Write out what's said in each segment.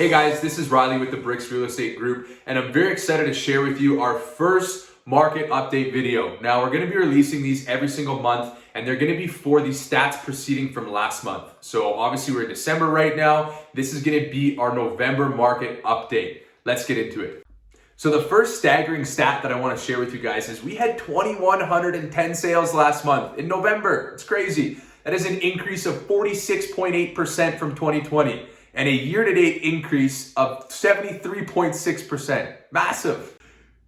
Hey guys, this is Reilly with the Brix Real Estate Group, and I'm very excited to share with you our first market update video. Now, we're going to be releasing these every single month, and they're going to be for the stats proceeding from last month. So obviously we're in December right now. This is going to be our November market update. Let's get into it. So the first staggering stat that I want to share with you guys is we had 2,110 sales last month in November. It's crazy. That is an increase of 46.8% from 2020. And a year-to-date increase of 73.6%. Massive.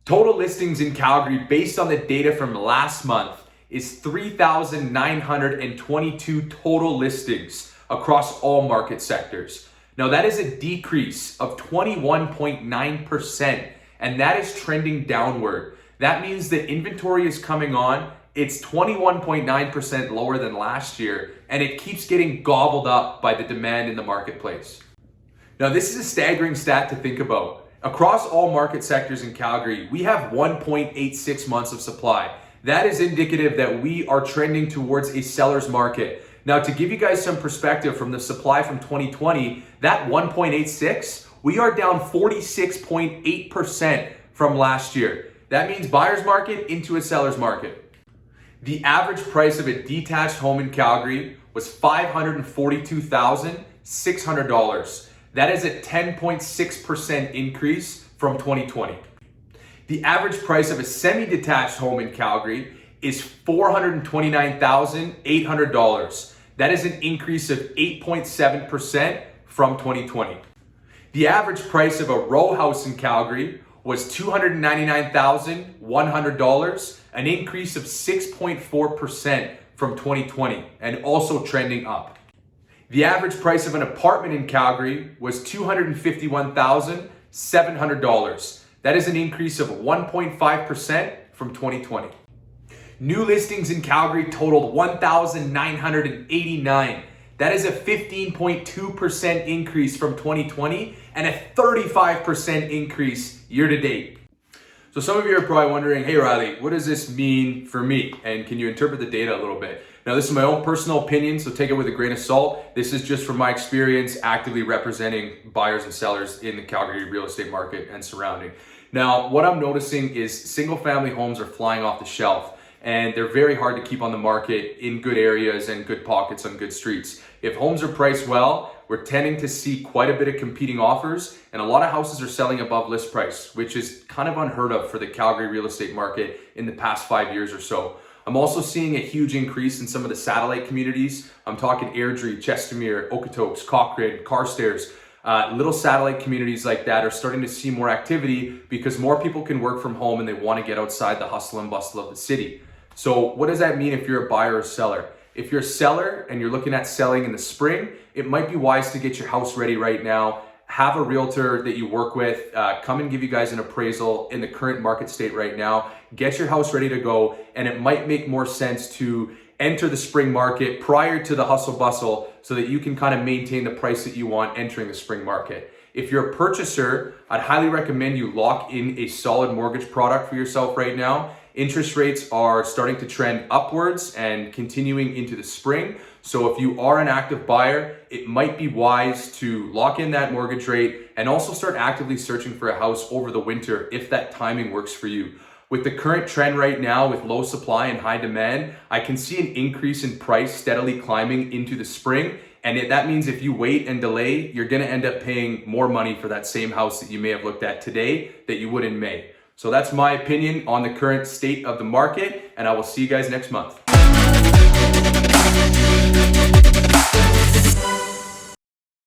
Total listings in Calgary based on the data from last month is 3,922 total listings across all market sectors. Now that is a decrease of 21.9%, and that is trending downward. That means that inventory is coming on. It's 21.9% lower than last year, and it keeps getting gobbled up by the demand in the marketplace. Now, this is a staggering stat to think about. Across all market sectors in Calgary, we have 1.86 months of supply. That is indicative that we are trending towards a seller's market. Now, to give you guys some perspective from the supply from 2020, that 1.86, we are down 46.8% from last year. That means buyer's market into a seller's market. The average price of a detached home in Calgary was $542,600. That is a 10.6% increase from 2020. The average price of a semi-detached home in Calgary is $429,800. That is an increase of 8.7% from 2020. The average price of a row house in Calgary was $299,100, an increase of 6.4% from 2020, and also trending up. The average price of an apartment in Calgary was $251,700. That is an increase of 1.5% from 2020. New listings in Calgary totaled 1,989. That is a 15.2% increase from 2020 and a 35% increase year to date. So some of you are probably wondering, hey Reilly, what does this mean for me? And can you interpret the data a little bit? Now, this is my own personal opinion, so take it with a grain of salt. This is just from my experience actively representing buyers and sellers in the Calgary real estate market and surrounding. Now, what I'm noticing is single family homes are flying off the shelf, and they're very hard to keep on the market in good areas and good pockets on good streets. If homes are priced well, we're tending to see quite a bit of competing offers, and a lot of houses are selling above list price, which is kind of unheard of for the Calgary real estate market in the past 5 years or so. I'm also seeing a huge increase in some of the satellite communities. I'm talking Airdrie, Chestermere, Okotoks, Cochrane, Carstairs. Little satellite communities like that are starting to see more activity because more people can work from home and they want to get outside the hustle and bustle of the city. So what does that mean if you're a buyer or seller? If you're a seller and you're looking at selling in the spring, it might be wise to get your house ready right now. Have a realtor that you work with come and give you guys an appraisal in the current market state right now. Get your house ready to go, and it might make more sense to enter the spring market prior to the hustle bustle so that you can kind of maintain the price that you want entering the spring market. If you're a purchaser, I'd highly recommend you lock in a solid mortgage product for yourself right now. Interest rates are starting to trend upwards and continuing into the spring. So if you are an active buyer, it might be wise to lock in that mortgage rate and also start actively searching for a house over the winter if that timing works for you. With the current trend right now with low supply and high demand, I can see an increase in price steadily climbing into the spring. And that means if you wait and delay, you're gonna end up paying more money for that same house that you may have looked at today that you would in May. So that's my opinion on the current state of the market, and I will see you guys next month.